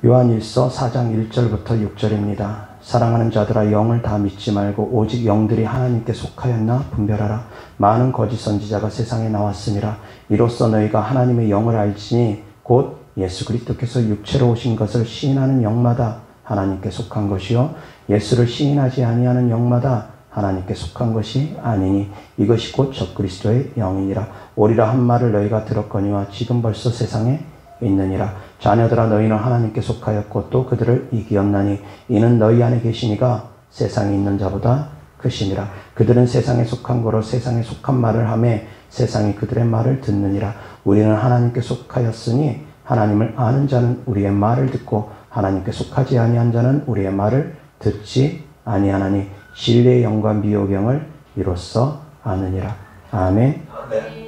요한일서 4장 1절부터 6절입니다. 사랑하는 자들아 영을 다 믿지 말고 오직 영들이 하나님께 속하였나 분별하라. 많은 거짓 선지자가 세상에 나왔음이라. 이로써 너희가 하나님의 영을 알지니 곧 예수 그리스도께서 육체로 오신 것을 시인하는 영마다 하나님께 속한 것이요 예수를 시인하지 아니하는 영마다 하나님께 속한 것이 아니니 이것이 곧 적그리스도의 영이니라. 오리라 한 말을 너희가 들었거니와 지금 벌써 세상에 있느니라. 자녀들아 너희는 하나님께 속하였고 또 그들을 이기었나니 이는 너희 안에 계시니가 세상에 있는 자보다 크심이라. 그들은 세상에 속한 거로 세상에 속한 말을 하며 세상이 그들의 말을 듣느니라. 우리는 하나님께 속하였으니 하나님을 아는 자는 우리의 말을 듣고 하나님께 속하지 아니한 자는 우리의 말을 듣지 아니하나니 진리의 영과 미혹의 영을 이로써 아느니라. 아멘.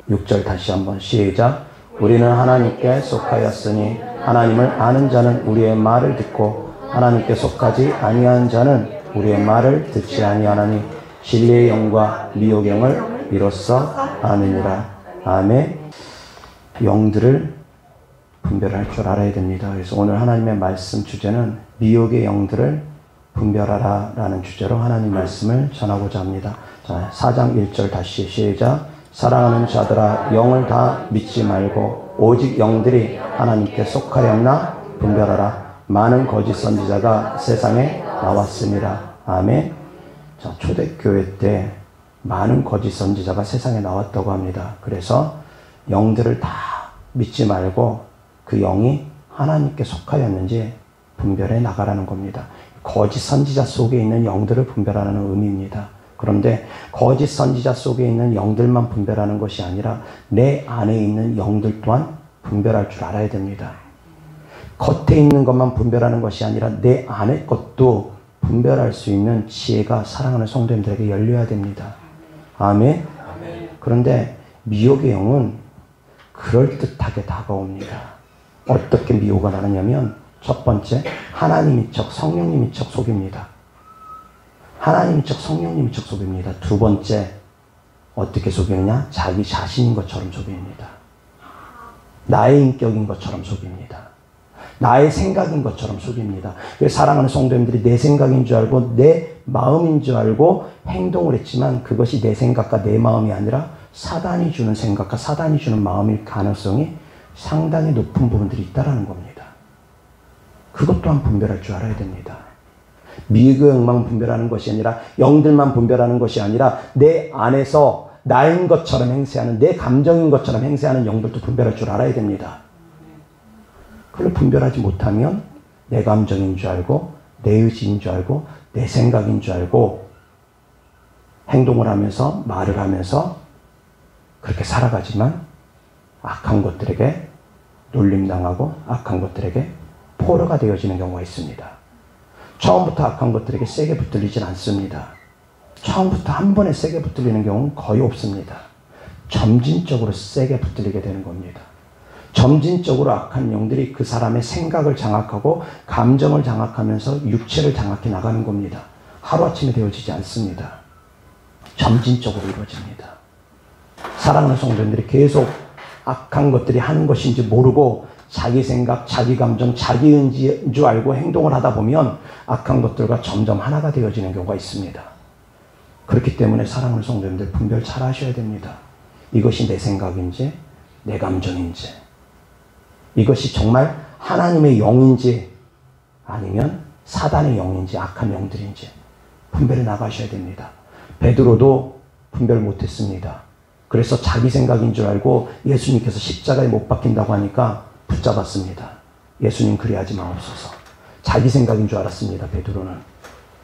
6절 다시 한번 시작. 우리는 하나님께 속하였으니 하나님을 아는 자는 우리의 말을 듣고 하나님께 속하지 아니한 자는 우리의 말을 듣지 아니하나니 진리의 영과 미혹의 영을 이로써 아느니라. 아멘. 영들을 분별할 줄 알아야 됩니다. 그래서 오늘 하나님의 말씀 주제는 미혹의 영들을 분별하라 라는 주제로 하나님 말씀을 전하고자 합니다. 자, 4장 1절 다시 시작. 사랑하는 자들아 영을 다 믿지 말고 오직 영들이 하나님께 속하였나 분별하라. 많은 거짓 선지자가 세상에 나왔습니다. 아멘. 자, 초대교회 때 많은 거짓 선지자가 세상에 나왔다고 합니다. 그래서 영들을 다 믿지 말고 그 영이 하나님께 속하였는지 분별해 나가라는 겁니다. 거짓 선지자 속에 있는 영들을 분별하는 의미입니다. 그런데 거짓 선지자 속에 있는 영들만 분별하는 것이 아니라 내 안에 있는 영들 또한 분별할 줄 알아야 됩니다. 겉에 있는 것만 분별하는 것이 아니라 내 안의 것도 분별할 수 있는 지혜가 사랑하는 성도님들에게 열려야 됩니다. 아멘. 그런데 미혹의 영은 그럴듯하게 다가옵니다. 어떻게 미혹을 하느냐면 첫 번째, 하나님인 척 성령님인 척 속입니다. 하나님인 척 성령님인 척 속입니다. 두 번째, 어떻게 속이느냐? 자기 자신인 것처럼 속입니다. 나의 인격인 것처럼 속입니다. 나의 생각인 것처럼 속입니다. 그래서 사랑하는 성도님들이 내 생각인 줄 알고 내 마음인 줄 알고 행동을 했지만 그것이 내 생각과 내 마음이 아니라 사단이 주는 생각과 사단이 주는 마음일 가능성이 상당히 높은 부분들이 있다는 겁니다. 그것 또한 분별할 줄 알아야 됩니다. 미혹의 영만 분별하는 것이 아니라 영들만 분별하는 것이 아니라 내 안에서 나인 것처럼 행세하는 내 감정인 것처럼 행세하는 영들도 분별할 줄 알아야 됩니다. 그걸 분별하지 못하면 내 감정인 줄 알고 내 의지인 줄 알고 내 생각인 줄 알고 행동을 하면서 말을 하면서 그렇게 살아가지만 악한 것들에게 놀림당하고 악한 것들에게 포로가 되어지는 경우가 있습니다. 처음부터 악한 것들에게 세게 붙들리진 않습니다. 처음부터 한 번에 세게 붙들리는 경우는 거의 없습니다. 점진적으로 세게 붙들리게 되는 겁니다. 점진적으로 악한 영들이 그 사람의 생각을 장악하고 감정을 장악하면서 육체를 장악해 나가는 겁니다. 하루아침에 되어지지 않습니다. 점진적으로 이루어집니다. 사랑하는 성도님들이 계속 악한 것들이 하는 것인지 모르고 자기 생각, 자기 감정, 자기 의지인 줄 알고 행동을 하다 보면 악한 것들과 점점 하나가 되어지는 경우가 있습니다. 그렇기 때문에 사랑하는 성도님들 분별 잘 하셔야 됩니다. 이것이 내 생각인지 내 감정인지 이것이 정말 하나님의 영인지 아니면 사단의 영인지 악한 영들인지 분별해 나가셔야 됩니다. 베드로도 분별 못했습니다. 그래서 자기 생각인 줄 알고 예수님께서 십자가에 못 박힌다고 하니까 붙잡았습니다. 예수님 그리하지 마옵소서. 자기 생각인 줄 알았습니다. 베드로는.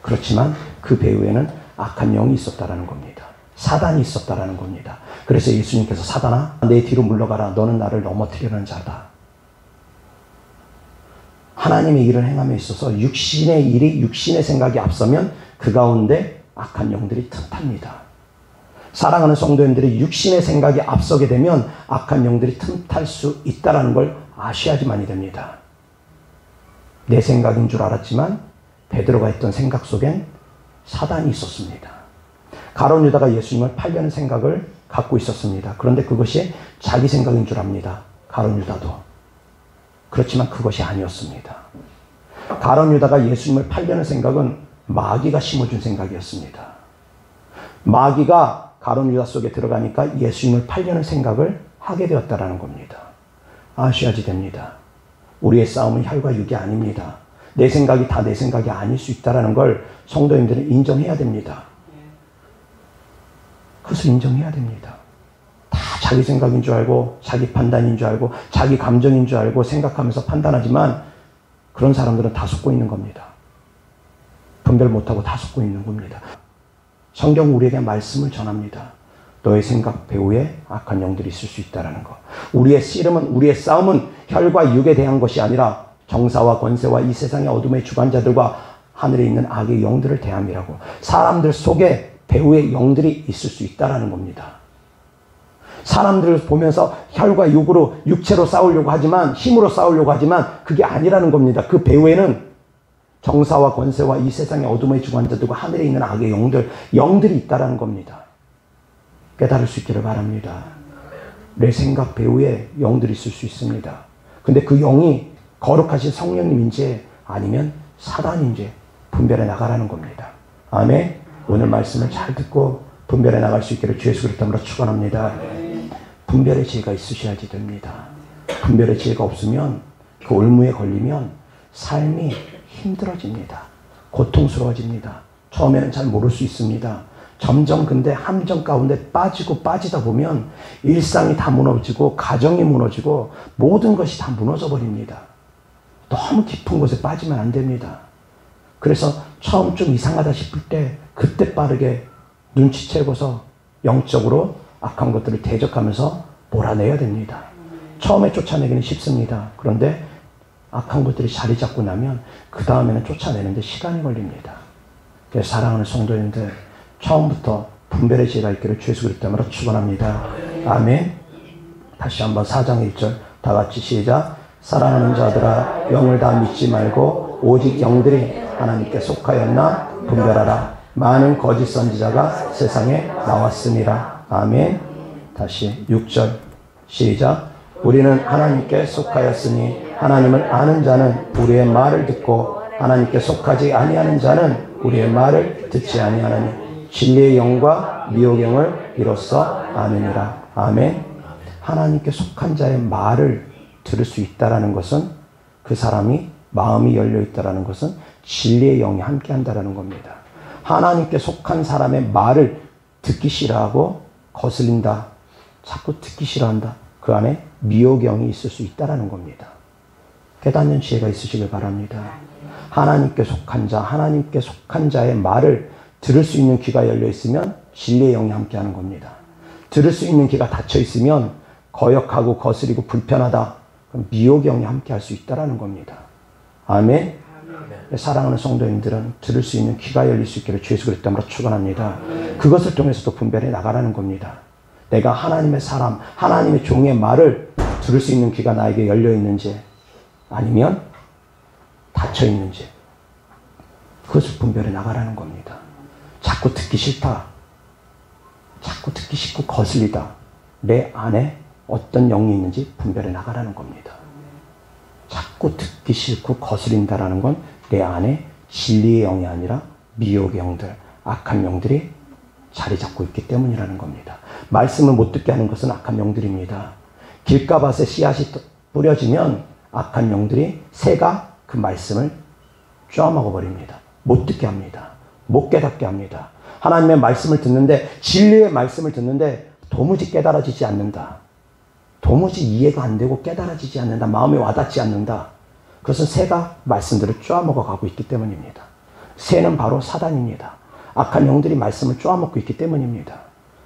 그렇지만 그 배후에는 악한 영이 있었다라는 겁니다. 사단이 있었다라는 겁니다. 그래서 예수님께서 사단아 내 뒤로 물러가라. 너는 나를 넘어뜨리려는 자다. 하나님의 일을 행함에 있어서 육신의 일이 육신의 생각이 앞서면 그 가운데 악한 영들이 틈탑니다. 사랑하는 성도님들이 육신의 생각이 앞서게 되면 악한 영들이 틈탈 수 있다는 걸 아셔야지만이 됩니다. 내 생각인 줄 알았지만 베드로가 했던 생각 속엔 사단이 있었습니다. 가룟 유다가 예수님을 팔려는 생각을 갖고 있었습니다. 그런데 그것이 자기 생각인 줄 압니다. 가룟 유다도. 그렇지만 그것이 아니었습니다. 가룟 유다가 예수님을 팔려는 생각은 마귀가 심어준 생각이었습니다. 마귀가 가룟 유다 속에 들어가니까 예수님을 팔려는 생각을 하게 되었다라는 겁니다. 아셔야지 됩니다. 우리의 싸움은 혈과 육이 아닙니다. 내 생각이 다 내 생각이 아닐 수 있다는 걸 성도님들은 인정해야 됩니다. 그것을 인정해야 됩니다. 다 자기 생각인 줄 알고 자기 판단인 줄 알고 자기 감정인 줄 알고 생각하면서 판단하지만 그런 사람들은 다 속고 있는 겁니다. 분별 못하고 다 속고 있는 겁니다. 성경 우리에게 말씀을 전합니다. 너의 생각 배후에 악한 영들이 있을 수 있다는 것. 우리의 씨름은, 우리의 싸움은 혈과 육에 대한 것이 아니라 정사와 권세와 이 세상의 어둠의 주관자들과 하늘에 있는 악의 영들을 대함이라고. 사람들 속에 배후의 영들이 있을 수 있다는 겁니다. 사람들을 보면서 혈과 육으로, 육체로 싸우려고 하지만, 힘으로 싸우려고 하지만 그게 아니라는 겁니다. 그 배후에는 정사와 권세와 이 세상의 어둠의 주관자들과 하늘에 있는 악의 영들이 있다는 겁니다. 깨달을 수 있기를 바랍니다. 내 생각 배후에 영들이 있을 수 있습니다. 근데 그 영이 거룩하신 성령님인지 아니면 사단인지 분별해 나가라는 겁니다. 아멘. 오늘 말씀을 잘 듣고 분별해 나갈 수 있기를 주 예수 그리스도 이름으로 축원합니다. 분별의 지혜가 있으셔야지 됩니다. 분별의 지혜가 없으면 그 올무에 걸리면 삶이 힘들어집니다. 고통스러워집니다. 처음에는 잘 모를 수 있습니다. 점점 근데 함정 가운데 빠지다 보면 일상이 다 무너지고 가정이 무너지고 모든 것이 다 무너져 버립니다. 너무 깊은 곳에 빠지면 안 됩니다. 그래서 처음 좀 이상하다 싶을 때 그때 빠르게 눈치채고서 영적으로 악한 것들을 대적하면서 몰아내야 됩니다. 처음에 쫓아내기는 쉽습니다. 그런데 악한 것들이 자리 잡고 나면 그 다음에는 쫓아내는데 시간이 걸립니다. 그래서 사랑하는 성도님들, 처음부터 분별의 지혜가 있기를 주 예수 그리스도 이름으로 축원합니다. 아멘. 다시 한번 4장 1절 다 같이 시작. 사랑하는 자들아 영을 다 믿지 말고 오직 영들이 하나님께 속하였나 분별하라. 많은 거짓 선지자가 세상에 나왔습니다. 아멘. 다시 6절 시작. 우리는 하나님께 속하였으니 하나님을 아는 자는 우리의 말을 듣고 하나님께 속하지 아니하는 자는 우리의 말을 듣지 아니하나니 진리의 영과 미혹의 영을 이로써 아느니라. 아멘. 하나님께 속한 자의 말을 들을 수 있다는 것은 그 사람이 마음이 열려 있다는 것은 진리의 영이 함께 한다는 겁니다. 하나님께 속한 사람의 말을 듣기 싫어하고 거슬린다. 자꾸 듣기 싫어한다. 그 안에 미혹의 영이 있을 수 있다는 겁니다. 깨닫는 지혜가 있으시길 바랍니다. 하나님께 속한 자, 하나님께 속한 자의 말을 들을 수 있는 귀가 열려 있으면 진리의 영이 함께하는 겁니다. 들을 수 있는 귀가 닫혀 있으면 거역하고 거스리고 불편하다. 그럼 미혹의 영이 함께할 수 있다는 겁니다. 아멘. 사랑하는 성도님들은 들을 수 있는 귀가 열릴 수 있기를 주 예수 그리스도 이름으로 축원합니다. 그것을 통해서도 분별해 나가라는 겁니다. 내가 하나님의 사람, 하나님의 종의 말을 들을 수 있는 귀가 나에게 열려 있는지 아니면 닫혀 있는지 그것을 분별해 나가라는 겁니다. 자꾸 듣기 싫다. 자꾸 듣기 싫고 거슬리다. 내 안에 어떤 영이 있는지 분별해 나가라는 겁니다. 자꾸 듣기 싫고 거슬린다라는 건 내 안에 진리의 영이 아니라 미혹의 영들, 악한 영들이 자리 잡고 있기 때문이라는 겁니다. 말씀을 못 듣게 하는 것은 악한 영들입니다. 길가밭에 씨앗이 뿌려지면 악한 영들이 새가 그 말씀을 쪼아먹어 버립니다. 못 듣게 합니다. 못 깨닫게 합니다. 하나님의 말씀을 듣는데, 진리의 말씀을 듣는데 도무지 깨달아지지 않는다. 도무지 이해가 안 되고 깨달아지지 않는다. 마음에 와닿지 않는다. 그것은 새가 말씀들을 쪼아먹어 가고 있기 때문입니다. 새는 바로 사단입니다. 악한 영들이 말씀을 쪼아먹고 있기 때문입니다.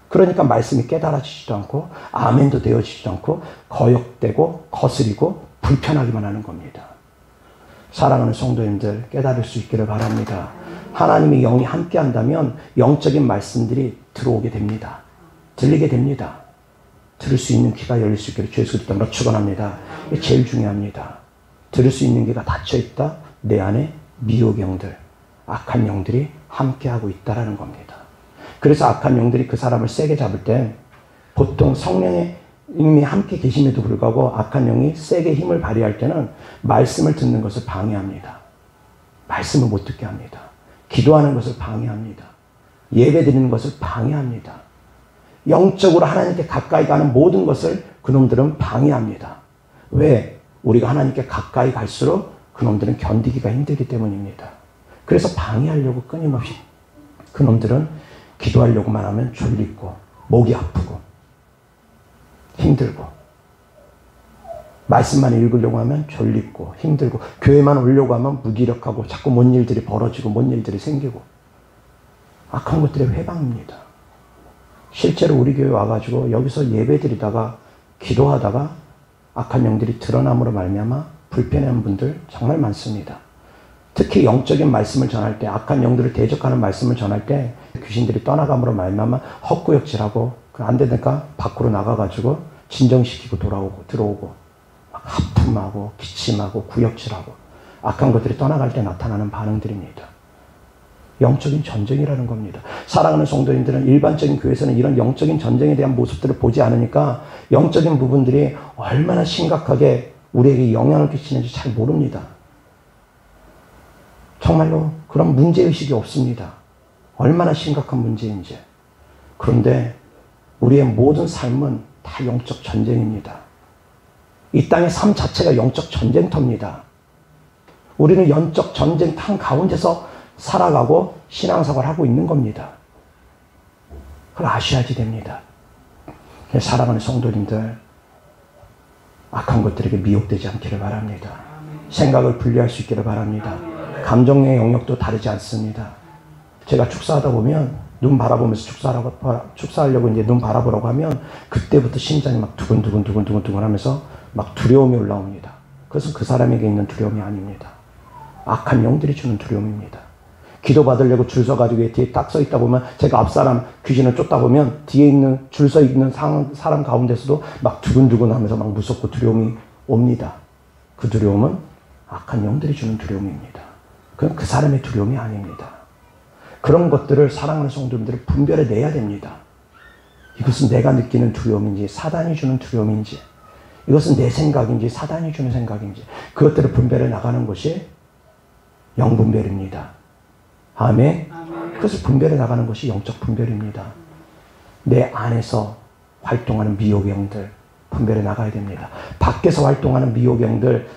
그러니까 말씀이 깨달아지지도 않고 아멘도 되어지지도 않고 거역되고 거스리고 불편하기만 하는 겁니다. 사랑하는 성도님들, 깨달을 수 있기를 바랍니다. 하나님의 영이 함께 한다면 영적인 말씀들이 들어오게 됩니다. 들리게 됩니다. 들을 수 있는 귀가 열릴 수 있기를 주 예수 그리스도 이름으로 축원합니다. 이게 제일 중요합니다. 들을 수 있는 귀가 닫혀있다. 내 안에 미혹의 영들, 악한 영들이 함께하고 있다는 겁니다. 그래서 악한 영들이 그 사람을 세게 잡을 때 보통 성령의 이미 함께 계심에도 불구하고 악한 영이 세게 힘을 발휘할 때는 말씀을 듣는 것을 방해합니다. 말씀을 못 듣게 합니다. 기도하는 것을 방해합니다. 예배드리는 것을 방해합니다. 영적으로 하나님께 가까이 가는 모든 것을 그놈들은 방해합니다. 왜? 우리가 하나님께 가까이 갈수록 그놈들은 견디기가 힘들기 때문입니다. 그래서 방해하려고 끊임없이 그놈들은 기도하려고만 하면 졸리고 목이 아프고 힘들고 말씀만 읽으려고 하면 졸리고 힘들고 교회만 오려고 하면 무기력하고 자꾸 뭔 일들이 벌어지고 뭔 일들이 생기고 악한 것들의 회방입니다. 실제로 우리 교회 와가지고 여기서 예배드리다가 기도하다가 악한 영들이 드러남으로 말미암아 불편한 분들 정말 많습니다. 특히 영적인 말씀을 전할 때 악한 영들을 대적하는 말씀을 전할 때 귀신들이 떠나감으로 말미암아 헛구역질하고 안 되니까 밖으로 나가가지고 진정시키고 들어오고 막 하품하고 기침하고 구역질하고 악한 것들이 떠나갈 때 나타나는 반응들입니다. 영적인 전쟁이라는 겁니다. 사랑하는 성도님들은 일반적인 교회에서는 이런 영적인 전쟁에 대한 모습들을 보지 않으니까 영적인 부분들이 얼마나 심각하게 우리에게 영향을 끼치는지 잘 모릅니다. 정말로 그런 문제의식이 없습니다. 얼마나 심각한 문제인지. 그런데 우리의 모든 삶은 다 영적 전쟁입니다. 이 땅의 삶 자체가 영적 전쟁터입니다. 우리는 영적 전쟁터 가운데서 살아가고 신앙생활을 하고 있는 겁니다. 그걸 아셔야지 됩니다. 사랑하는 성도님들, 악한 것들에게 미혹되지 않기를 바랍니다. 생각을 분리할 수 있기를 바랍니다. 감정의 영역도 다르지 않습니다. 제가 축사하다 보면 눈 바라보면서 축사하려고 이제 눈 바라보라고 하면 그때부터 심장이 막 두근두근 하면서 막 두려움이 올라옵니다. 그것은 그 사람에게 있는 두려움이 아닙니다. 악한 영들이 주는 두려움입니다. 기도 받으려고 줄 서가지고 뒤에 딱 서 있다 보면 제가 앞사람 귀신을 쫓다 보면 뒤에 있는 줄 서 있는 사람 가운데서도 막 두근두근 하면서 막 무섭고 두려움이 옵니다. 그 두려움은 악한 영들이 주는 두려움입니다. 그건 그 사람의 두려움이 아닙니다. 그런 것들을 사랑하는 성도님들을 분별해 내야 됩니다. 이것은 내가 느끼는 두려움인지 사단이 주는 두려움인지 이것은 내 생각인지 사단이 주는 생각인지 그것들을 분별해 나가는 것이 영분별입니다. 아멘. 그것을 분별해 나가는 것이 영적 분별입니다. 내 안에서 활동하는 미혹의 영들 분별해 나가야 됩니다. 밖에서 활동하는 미혹의 영들,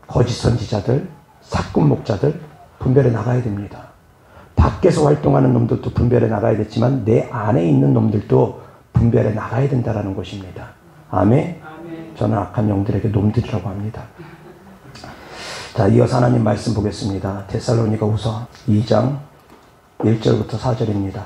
거짓 선지자들, 사꾼 목자들 분별해 나가야 됩니다. 밖에서 활동하는 놈들도 분별해 나가야겠지만 내 안에 있는 놈들도 분별해 나가야 된다는 것입니다. 아멘. 저는 악한 영들에게 놈들이라고 합니다. 자, 이어서 하나님 말씀 보겠습니다. 데살로니가후서 2장 1절부터 4절입니다.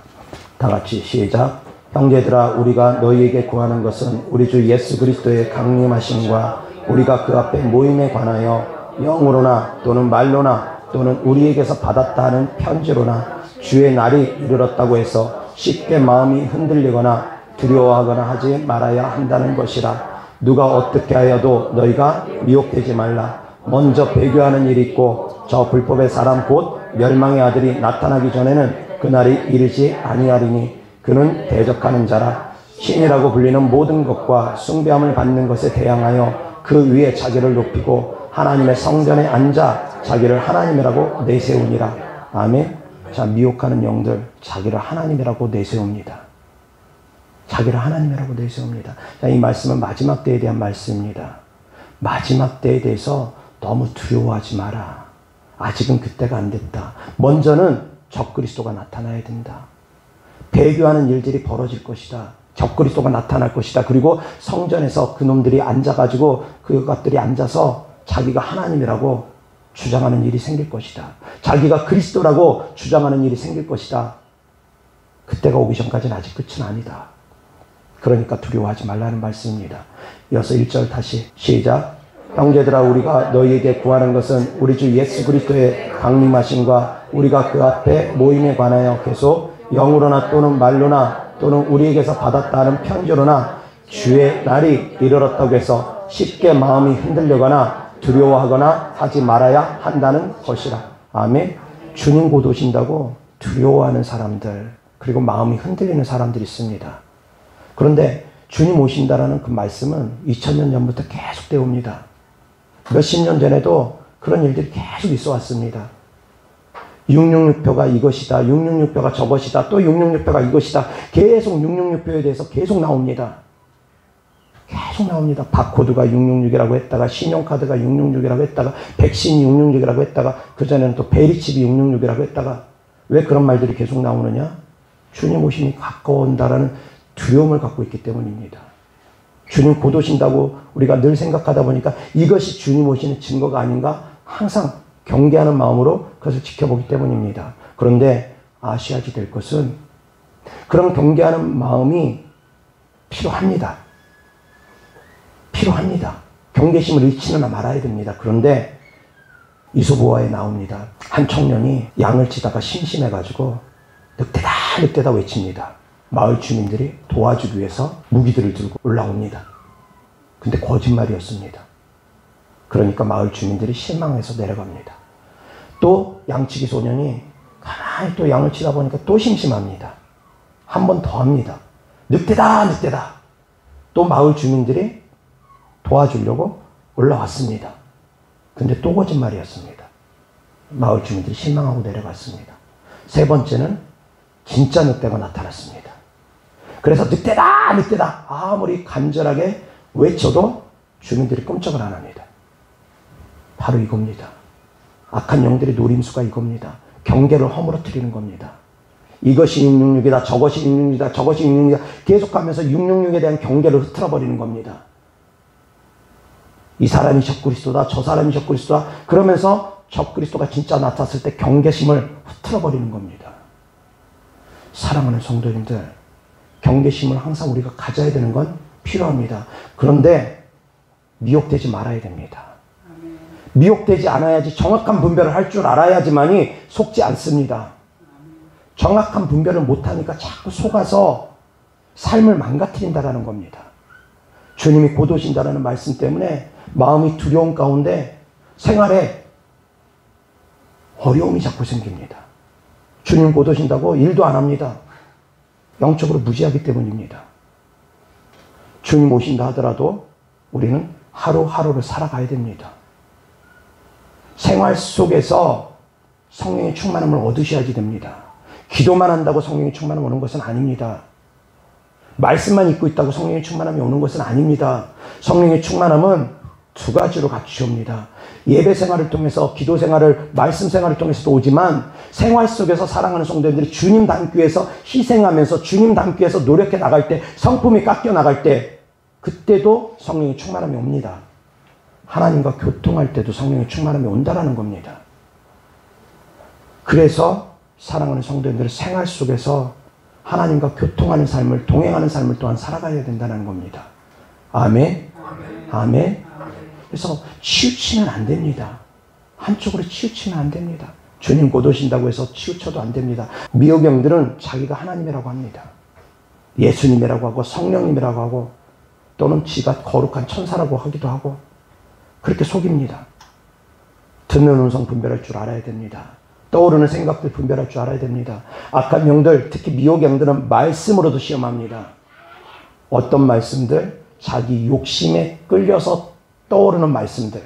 다 같이 시작. 형제들아, 우리가 너희에게 구하는 것은 우리 주 예수 그리스도의 강림하심과 우리가 그 앞에 모임에 관하여 영으로나 또는 말로나 또는 우리에게서 받았다 하는 편지로나 주의 날이 이르렀다고 해서 쉽게 마음이 흔들리거나 두려워하거나 하지 말아야 한다는 것이라. 누가 어떻게 하여도 너희가 미혹되지 말라. 먼저 배교하는 일이 있고 저 불법의 사람 곧 멸망의 아들이 나타나기 전에는 그날이 이르지 아니하리니 그는 대적하는 자라. 신이라고 불리는 모든 것과 숭배함을 받는 것에 대항하여 그 위에 자기를 높이고 하나님의 성전에 앉아 자기를 하나님이라고 내세우니라. 아멘. 자, 미혹하는 영들 자기를 하나님이라고 내세웁니다. 자기를 하나님이라고 내세웁니다. 자, 이 말씀은 마지막 때에 대한 말씀입니다. 마지막 때에 대해서 너무 두려워하지 마라. 아직은 그때가 안 됐다. 먼저는 적그리스도가 나타나야 된다. 배교하는 일들이 벌어질 것이다. 적그리스도가 나타날 것이다. 그리고 성전에서 그놈들이 앉아가지고 그것들이 앉아서 자기가 하나님이라고 주장하는 일이 생길 것이다. 자기가 그리스도라고 주장하는 일이 생길 것이다. 그때가 오기 전까지는 아직 끝은 아니다. 그러니까 두려워하지 말라는 말씀입니다. 이어서 1절 다시 시작. 형제들아, 우리가 너희에게 구하는 것은 우리 주 예수 그리스도의 강림하심과 우리가 그 앞에 모임에 관하여 계속 영으로나 또는 말로나 또는 우리에게서 받았다 하는 편지로나 주의 날이 이르렀다고 해서 쉽게 마음이 흔들리거나 두려워하거나 하지 말아야 한다는 것이라. 아멘. 주님 곧 오신다고 두려워하는 사람들, 그리고 마음이 흔들리는 사람들이 있습니다. 그런데 주님 오신다라는 그 말씀은 2000년 전부터 계속 되옵니다. 몇십 년 전에도 그런 일들이 계속 있어 왔습니다. 666표가 이것이다. 666표가 저것이다. 또 666표가 이것이다. 계속 666표에 대해서 계속 나옵니다. 계속 나옵니다. 바코드가 666이라고 했다가 신용카드가 666이라고 했다가 백신이 666이라고 했다가 그전에는 또 베리칩이 666이라고 했다가 왜 그런 말들이 계속 나오느냐? 주님 오심이 가까운다라는 두려움을 갖고 있기 때문입니다. 주님 곧 오신다고 우리가 늘 생각하다 보니까 이것이 주님 오시는 증거가 아닌가 항상 경계하는 마음으로 그것을 지켜보기 때문입니다. 그런데 아셔야지 될 것은 그런 경계하는 마음이 필요합니다. 필요합니다. 경계심을 잃지는 말아야 됩니다. 그런데 이소부화에 나옵니다. 한 청년이 양을 치다가 심심해가지고 늑대다 늑대다 외칩니다. 마을 주민들이 도와주기 위해서 무기들을 들고 올라옵니다. 근데 거짓말이었습니다. 그러니까 마을 주민들이 실망해서 내려갑니다. 또 양치기 소년이 가만히 또 양을 치다 보니까 또 심심합니다. 한 번 더 합니다. 늑대다 늑대다. 또 마을 주민들이 도와주려고 올라왔습니다. 근데 또 거짓말이었습니다. 마을 주민들이 실망하고 내려갔습니다. 세 번째는 진짜 늑대가 나타났습니다. 그래서 늑대다 늑대다 아무리 간절하게 외쳐도 주민들이 꼼짝을 안 합니다. 바로 이겁니다. 악한 영들의 노림수가 이겁니다. 경계를 허물어뜨리는 겁니다. 이것이 666이다 저것이 666이다 저것이 666이다 계속하면서 666에 대한 경계를 흐트러버리는 겁니다. 이 사람이 적그리스도다 저 사람이 적그리스도다 그러면서 적그리스도가 진짜 나타났을 때 경계심을 흐트러버리는 겁니다. 사랑하는 성도님들, 경계심을 항상 우리가 가져야 되는 건 필요합니다. 그런데 미혹되지 말아야 됩니다. 미혹되지 않아야지 정확한 분별을 할 줄 알아야지만이 속지 않습니다. 정확한 분별을 못하니까 자꾸 속아서 삶을 망가뜨린다는 겁니다. 주님이 곧 오신다는 말씀 때문에 마음이 두려운 가운데 생활에 어려움이 자꾸 생깁니다. 주님 곧 오신다고 일도 안 합니다. 영적으로 무지하기 때문입니다. 주님 오신다 하더라도 우리는 하루하루를 살아가야 됩니다. 생활 속에서 성령의 충만함을 얻으셔야지 됩니다. 기도만 한다고 성령의 충만함이 오는 것은 아닙니다. 말씀만 읽고 있다고 성령의 충만함이 오는 것은 아닙니다. 성령의 충만함은 두 가지로 갖추옵니다. 예배 생활을 통해서 기도 생활을 말씀 생활을 통해서도 오지만 생활 속에서 사랑하는 성도님들이 주님 닮기 위해서 희생하면서 주님 닮기 위해서 노력해 나갈 때 성품이 깎여 나갈 때 그때도 성령의 충만함이 옵니다. 하나님과 교통할 때도 성령의 충만함이 온다라는 겁니다. 그래서 사랑하는 성도님들은 생활 속에서 하나님과 교통하는 삶을 동행하는 삶을 또한 살아가야 된다는 겁니다. 아멘. 아멘. 그래서 치우치면 안 됩니다. 한쪽으로 치우치면 안 됩니다. 주님 곧 오신다고 해서 치우쳐도 안 됩니다. 미혹영들은 자기가 하나님이라고 합니다. 예수님이라고 하고 성령님이라고 하고 또는 지가 거룩한 천사라고 하기도 하고 그렇게 속입니다. 듣는 음성 분별할 줄 알아야 됩니다. 떠오르는 생각들 분별할 줄 알아야 됩니다. 악한 영들, 특히 미혹영들은 말씀으로도 시험합니다. 어떤 말씀들? 자기 욕심에 끌려서 떠오르는 말씀들.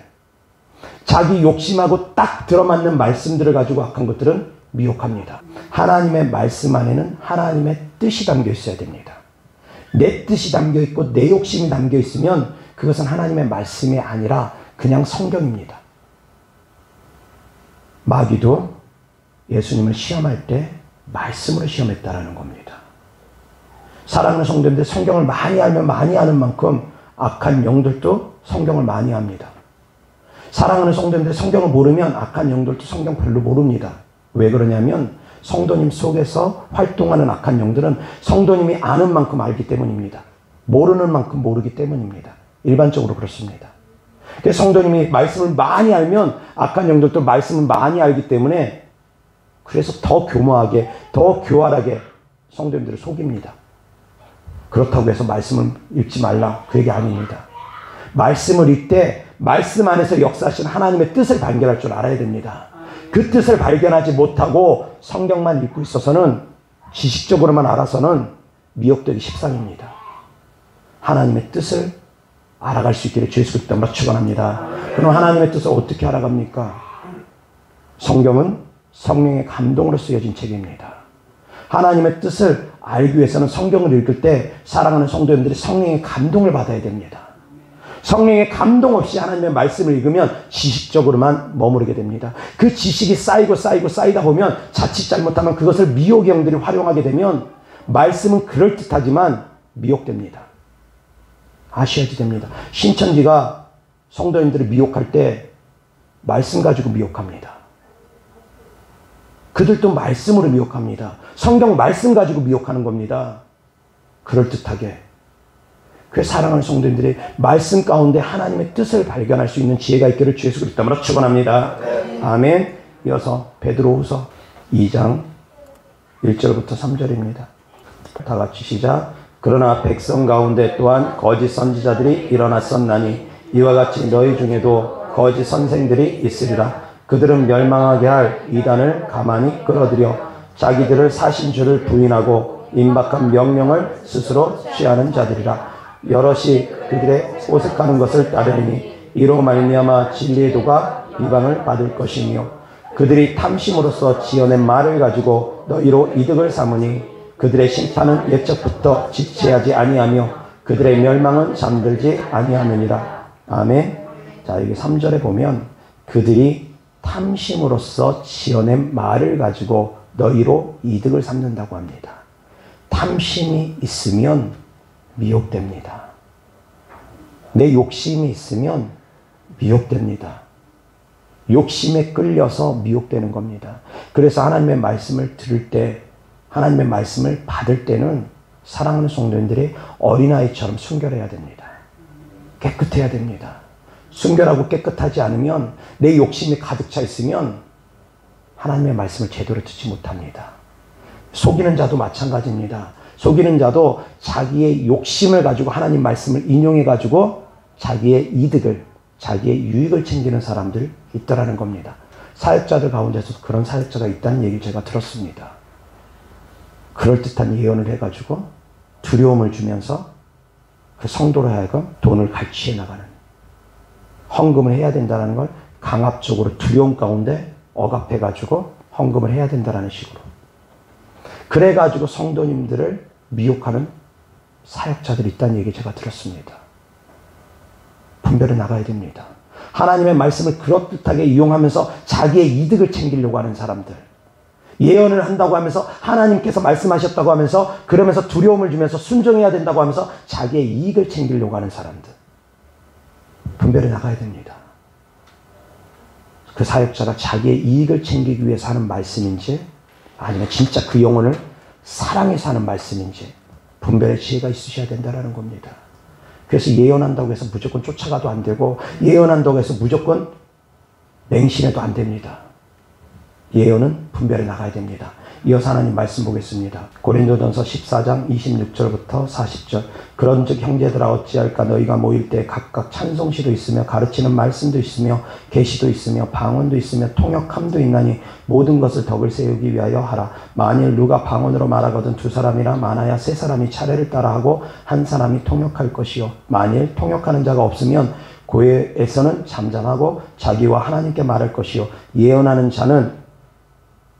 자기 욕심하고 딱 들어맞는 말씀들을 가지고 악한 것들은 미혹합니다. 하나님의 말씀 안에는 하나님의 뜻이 담겨 있어야 됩니다. 내 뜻이 담겨 있고 내 욕심이 담겨 있으면 그것은 하나님의 말씀이 아니라 그냥 성경입니다. 마귀도 예수님을 시험할 때 말씀으로 시험했다라는 겁니다. 사랑하는 성도님들, 성경을 많이 알면 많이 아는 만큼 악한 영들도 성경을 많이 합니다. 사랑하는 성도님들, 성경을 모르면 악한 영들도 성경 별로 모릅니다. 왜 그러냐면 성도님 속에서 활동하는 악한 영들은 성도님이 아는 만큼 알기 때문입니다. 모르는 만큼 모르기 때문입니다. 일반적으로 그렇습니다. 그래서 성도님이 말씀을 많이 알면 악한 영들도 말씀을 많이 알기 때문에 그래서 더 교묘하게, 더 교활하게 성도님들을 속입니다. 그렇다고 해서 말씀을 읽지 말라, 그 얘기 아닙니다. 말씀을 읽되 말씀 안에서 역사하신 하나님의 뜻을 발견할 줄 알아야 됩니다. 그 뜻을 발견하지 못하고 성경만 읽고 있어서는 지식적으로만 알아서는 미혹되기 십상입니다. 하나님의 뜻을 알아갈 수 있기를 주 예수 그리스도 이름으로 축원합니다. 그럼 하나님의 뜻을 어떻게 알아갑니까? 성경은 성령의 감동으로 쓰여진 책입니다. 하나님의 뜻을 알기 위해서는 성경을 읽을 때 사랑하는 성도님들이 성령의 감동을 받아야 됩니다. 성령의 감동 없이 하나님의 말씀을 읽으면 지식적으로만 머무르게 됩니다. 그 지식이 쌓이다 보면 자칫 잘못하면 그것을 미혹의 영들이 활용하게 되면 말씀은 그럴듯하지만 미혹됩니다. 아셔야지 됩니다. 신천지가 성도님들을 미혹할 때 말씀 가지고 미혹합니다. 그들도 말씀으로 미혹합니다. 성경 말씀 가지고 미혹하는 겁니다. 그럴듯하게. 그래서 사랑하는 성도님들이 말씀 가운데 하나님의 뜻을 발견할 수 있는 지혜가 있기를 주 예수 그리스도로 축원합니다. 아멘. 이어서 베드로후서 2장 1절부터 3절입니다. 다 같이 시작. 그러나 백성 가운데 또한 거짓 선지자들이 일어났었나니 이와 같이 너희 중에도 거짓 선생들이 있으리라. 그들은 멸망하게 할 이단을 가만히 끌어들여 자기들을 사신 줄을 부인하고 임박한 명령을 스스로 취하는 자들이라. 여럿이 그들의 오색하는 것을 따르니 이로 말미암아 진리의 도가 비방을 받을 것이며 그들이 탐심으로써 지어낸 말을 가지고 너희로 이득을 삼으니 그들의 심판은 옛적부터 지체하지 아니하며 그들의 멸망은 잠들지 아니하느니라. 아멘. 자, 여기 3절에 보면 그들이 탐심으로써 지어낸 말을 가지고 너희로 이득을 삼는다고 합니다. 탐심이 있으면 미혹됩니다. 내 욕심이 있으면 미혹됩니다. 욕심에 끌려서 미혹되는 겁니다. 그래서 하나님의 말씀을 들을 때, 하나님의 말씀을 받을 때는 사랑하는 성도님들이 어린아이처럼 순결해야 됩니다. 깨끗해야 됩니다. 순결하고 깨끗하지 않으면, 내 욕심이 가득 차 있으면 하나님의 말씀을 제대로 듣지 못합니다. 속이는 자도 마찬가지입니다. 속이는 자도 자기의 욕심을 가지고 하나님 말씀을 인용해 가지고 자기의 이득을, 자기의 유익을 챙기는 사람들 있더라는 겁니다. 사역자들 가운데서도 그런 사역자가 있다는 얘기를 제가 들었습니다. 그럴듯한 예언을 해가지고 두려움을 주면서 그 성도로 하여금 돈을 갈취해 나가는, 헌금을 해야 된다는 걸 강압적으로 두려움 가운데 억압해가지고 헌금을 해야 된다는 식으로, 그래가지고 성도님들을 미혹하는 사역자들이 있다는 얘기 제가 들었습니다. 분별해 나가야 됩니다. 하나님의 말씀을 그럴듯하게 이용하면서 자기의 이득을 챙기려고 하는 사람들, 예언을 한다고 하면서 하나님께서 말씀하셨다고 하면서 그러면서 두려움을 주면서 순종해야 된다고 하면서 자기의 이익을 챙기려고 하는 사람들, 분별해 나가야 됩니다. 그 사역자가 자기의 이익을 챙기기 위해서 하는 말씀인지 아니면 진짜 그 영혼을 사랑해서 하는 말씀인지 분별의 지혜가 있으셔야 된다는 겁니다. 그래서 예언한다고 해서 무조건 쫓아가도 안 되고, 예언한다고 해서 무조건 맹신해도 안 됩니다. 예언은 분별해 나가야 됩니다. 이어서 하나님 말씀 보겠습니다. 고린도전서 14장 26절부터 40절. 그런즉 형제들아 어찌할까. 너희가 모일 때 각각 찬송시도 있으며 가르치는 말씀도 있으며 계시도 있으며 방언도 있으며 통역함도 있나니 모든 것을 덕을 세우기 위하여 하라. 만일 누가 방언으로 말하거든 두 사람이나 많아야 세 사람이 차례를 따라하고 한 사람이 통역할 것이요. 만일 통역하는 자가 없으면 교회에서는 잠잠하고 자기와 하나님께 말할 것이요. 예언하는 자는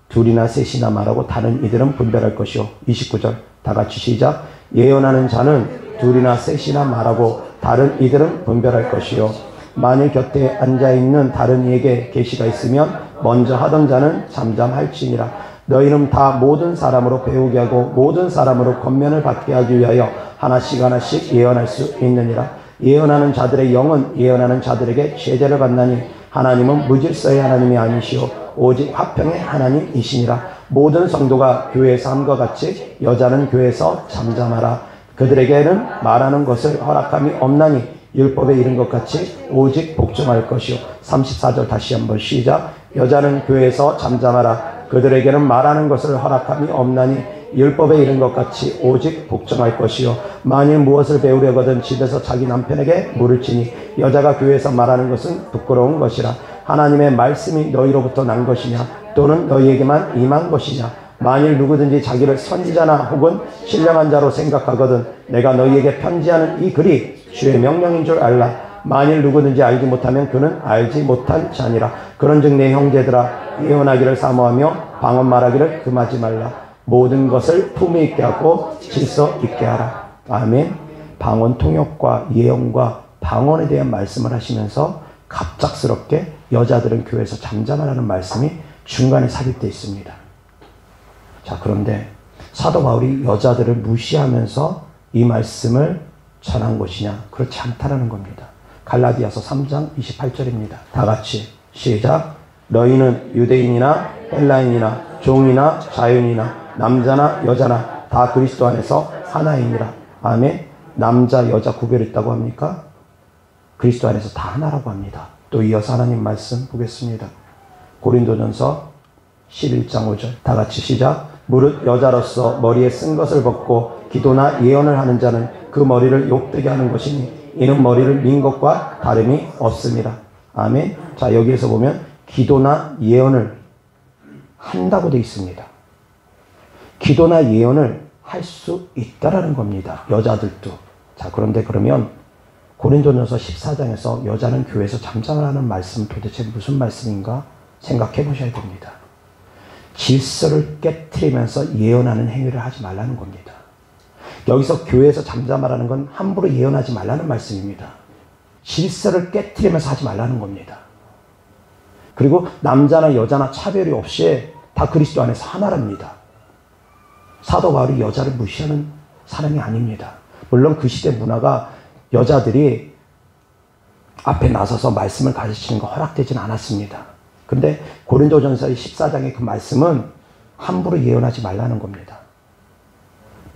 둘이나 셋이나 말하고 다른 이들은 분별할 것이요. 29절 다 같이 시작. 예언하는 자는 둘이나 셋이나 말하고 다른 이들은 분별할 것이요. 만일 곁에 앉아있는 다른 이에게 계시가 있으면 먼저 하던 자는 잠잠할지니라. 너희는 다 모든 사람으로 배우게 하고 모든 사람으로 권면을 받게 하기 위하여 하나씩 하나씩 예언할 수 있느니라. 예언하는 자들의 영은 예언하는 자들에게 제재를 받나니 하나님은 무질서의 하나님이 아니시오 오직 화평의 하나님이시니라. 모든 성도가 교회에서 함과 같이 여자는 교회에서 잠잠하라. 그들에게는 말하는 것을 허락함이 없나니 율법에 이른 것 같이 오직 복종할 것이요. 34절 다시 한번 시작. 여자는 교회에서 잠잠하라. 그들에게는 말하는 것을 허락함이 없나니 율법에 이른 것 같이 오직 복종할 것이요. 만일 무엇을 배우려거든 집에서 자기 남편에게 물을 치니 여자가 교회에서 말하는 것은 부끄러운 것이라. 하나님의 말씀이 너희로부터 난 것이냐 또는 너희에게만 임한 것이냐. 만일 누구든지 자기를 선지자나 혹은 신령한 자로 생각하거든 내가 너희에게 편지하는 이 글이 주의 명령인 줄 알라. 만일 누구든지 알지 못하면 그는 알지 못한 자니라. 그런즉 내 형제들아 예언하기를 사모하며 방언 말하기를 금하지 말라. 모든 것을 품에 있게 하고 질서 있게 하라. 아멘. 방언 통역과 예언과 방언에 대한 말씀을 하시면서 갑작스럽게 여자들은 교회에서 잠잠하라는 말씀이 중간에 삽입되어 있습니다. 자, 그런데 사도 바울이 여자들을 무시하면서 이 말씀을 전한 것이냐? 그렇지 않다라는 겁니다. 갈라디아서 3장 28절입니다. 다 같이 시작. 너희는 유대인이나 헬라인이나 종이나 자유인이나 남자나 여자나 다 그리스도 안에서 하나이니라. 아멘. 남자 여자 구별했다고 합니까? 그리스도 안에서 다 하나라고 합니다. 또 이어서 하나님 말씀 보겠습니다. 고린도전서 11장 5절 다 같이 시작. 무릇 여자로서 머리에 쓴 것을 벗고 기도나 예언을 하는 자는 그 머리를 욕되게 하는 것이니 이는 머리를 민 것과 다름이 없습니다. 아멘. 자, 여기에서 보면 기도나 예언을 한다고 되어 있습니다. 기도나 예언을 할 수 있다라는 겁니다. 여자들도. 자, 그런데 그러면 고린도전서 14장에서 여자는 교회에서 잠잠하라는 말씀 도대체 무슨 말씀인가 생각해 보셔야 됩니다. 질서를 깨트리면서 예언하는 행위를 하지 말라는 겁니다. 여기서 교회에서 잠잠하라는 건 함부로 예언하지 말라는 말씀입니다. 질서를 깨트리면서 하지 말라는 겁니다. 그리고 남자나 여자나 차별이 없이 다 그리스도 안에서 하나랍니다. 사도 바울이 여자를 무시하는 사람이 아닙니다. 물론 그 시대 문화가 여자들이 앞에 나서서 말씀을 가르치는 거 허락되지는 않았습니다. 근데 고린도전서의 14장의 그 말씀은 함부로 예언하지 말라는 겁니다.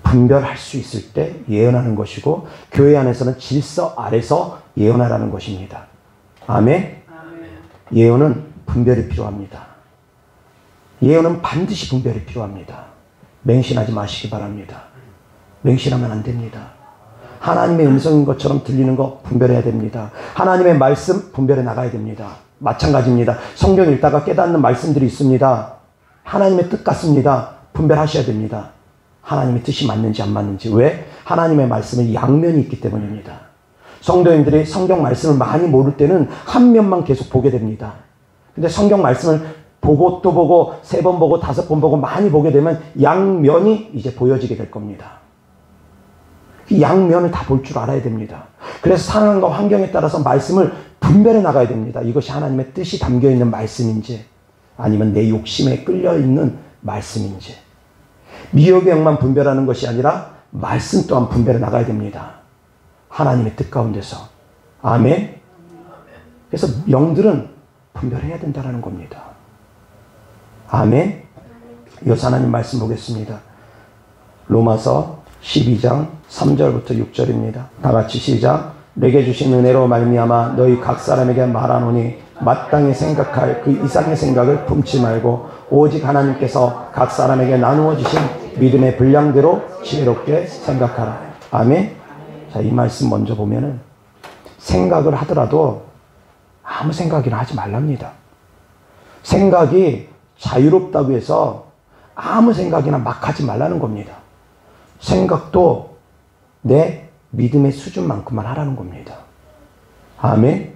분별할 수 있을 때 예언하는 것이고 교회 안에서는 질서 아래서 예언하라는 것입니다. 아멘. 예언은 분별이 필요합니다. 예언은 반드시 분별이 필요합니다. 맹신하지 마시기 바랍니다. 맹신하면 안 됩니다. 하나님의 음성인 것처럼 들리는 거 분별해야 됩니다. 하나님의 말씀 분별해 나가야 됩니다. 마찬가지입니다. 성경 읽다가 깨닫는 말씀들이 있습니다. 하나님의 뜻 같습니다. 분별하셔야 됩니다. 하나님의 뜻이 맞는지 안 맞는지. 왜? 하나님의 말씀은 양면이 있기 때문입니다. 성도님들이 성경 말씀을 많이 모를 때는 한 면만 계속 보게 됩니다. 근데 성경 말씀을 보고 또 보고 3번 보고 5번 보고 많이 보게 되면 양면이 이제 보여지게 될 겁니다. 이 양면을 다 볼 줄 알아야 됩니다. 그래서 상황과 환경에 따라서 말씀을 분별해 나가야 됩니다. 이것이 하나님의 뜻이 담겨있는 말씀인지 아니면 내 욕심에 끌려있는 말씀인지. 미혹의 영만 분별하는 것이 아니라 말씀 또한 분별해 나가야 됩니다. 하나님의 뜻 가운데서. 아멘. 그래서 영들은 분별해야 된다는 겁니다. 아멘. 이어서 하나님 말씀 보겠습니다. 로마서 12장 3절부터 6절입니다. 다 같이 시작. 내게 주신 은혜로 말미암아 너희 각 사람에게 말하노니 마땅히 생각할 그 이상의 생각을 품지 말고 오직 하나님께서 각 사람에게 나누어 주신 믿음의 분량대로 지혜롭게 생각하라. 아멘. 자, 이 말씀 먼저 보면은 생각을 하더라도 아무 생각이나 하지 말랍니다. 생각이 자유롭다고 해서 아무 생각이나 막 하지 말라는 겁니다. 생각도 내 믿음의 수준만큼만 하라는 겁니다. 아멘.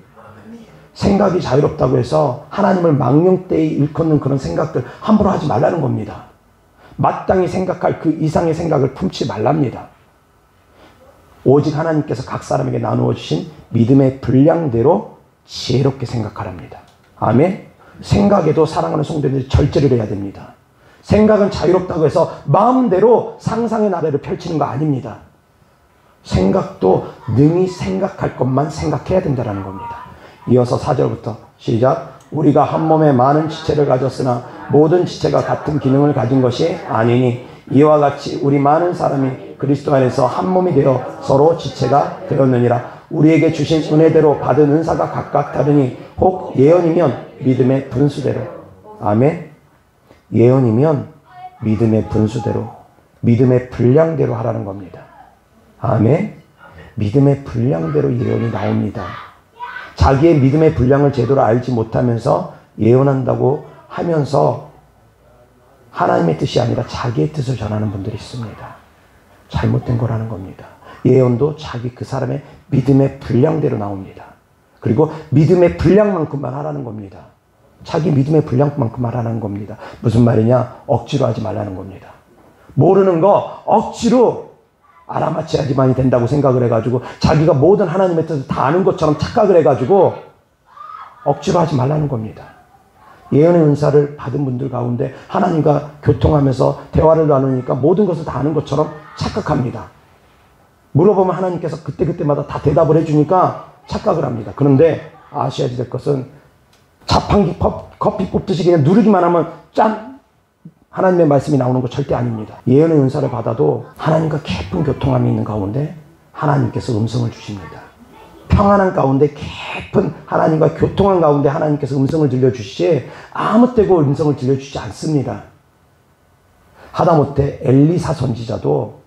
생각이 자유롭다고 해서 하나님을 망령되이 일컫는 그런 생각들 함부로 하지 말라는 겁니다. 마땅히 생각할 그 이상의 생각을 품지 말랍니다. 오직 하나님께서 각 사람에게 나누어 주신 믿음의 분량대로 지혜롭게 생각하랍니다. 아멘. 생각에도 사랑하는 성도들이 절제를 해야 됩니다. 생각은 자유롭다고 해서 마음대로 상상의 나래를 펼치는 거 아닙니다. 생각도 능히 생각할 것만 생각해야 된다는 겁니다. 이어서 4절부터 시작. 우리가 한 몸에 많은 지체를 가졌으나 모든 지체가 같은 기능을 가진 것이 아니니 이와 같이 우리 많은 사람이 그리스도 안에서 한 몸이 되어 서로 지체가 되었느니라. 우리에게 주신 은혜대로 받은 은사가 각각 다르니 혹 예언이면 믿음의 분수대로. 아멘. 예언이면 믿음의 분수대로, 믿음의 분량대로 하라는 겁니다. 아멘. 믿음의 분량대로 예언이 나옵니다. 자기의 믿음의 분량을 제대로 알지 못하면서 예언한다고 하면서 하나님의 뜻이 아니라 자기의 뜻을 전하는 분들이 있습니다. 잘못된 거라는 겁니다. 예언도 자기 그 사람의 믿음의 분량대로 나옵니다. 그리고 믿음의 분량만큼만 하라는 겁니다. 자기 믿음의 분량만큼만 하라는 겁니다. 무슨 말이냐? 억지로 하지 말라는 겁니다. 모르는 거 억지로 알아맞혀야지만이 된다고 생각을 해가지고 자기가 모든 하나님의 뜻을 다 아는 것처럼 착각을 해가지고 억지로 하지 말라는 겁니다. 예언의 은사를 받은 분들 가운데 하나님과 교통하면서 대화를 나누니까 모든 것을 다 아는 것처럼 착각합니다. 물어보면 하나님께서 그때그때마다 다 대답을 해주니까 착각을 합니다. 그런데 아셔야 될 것은 자판기 커피 뽑듯이 그냥 누르기만 하면 짠! 하나님의 말씀이 나오는 거 절대 아닙니다. 예언의 은사를 받아도 하나님과 깊은 교통함이 있는 가운데 하나님께서 음성을 주십니다. 평안한 가운데 깊은 하나님과 교통한 가운데 하나님께서 음성을 들려주시지 아무 때고 음성을 들려주지 않습니다. 하다못해 엘리사 선지자도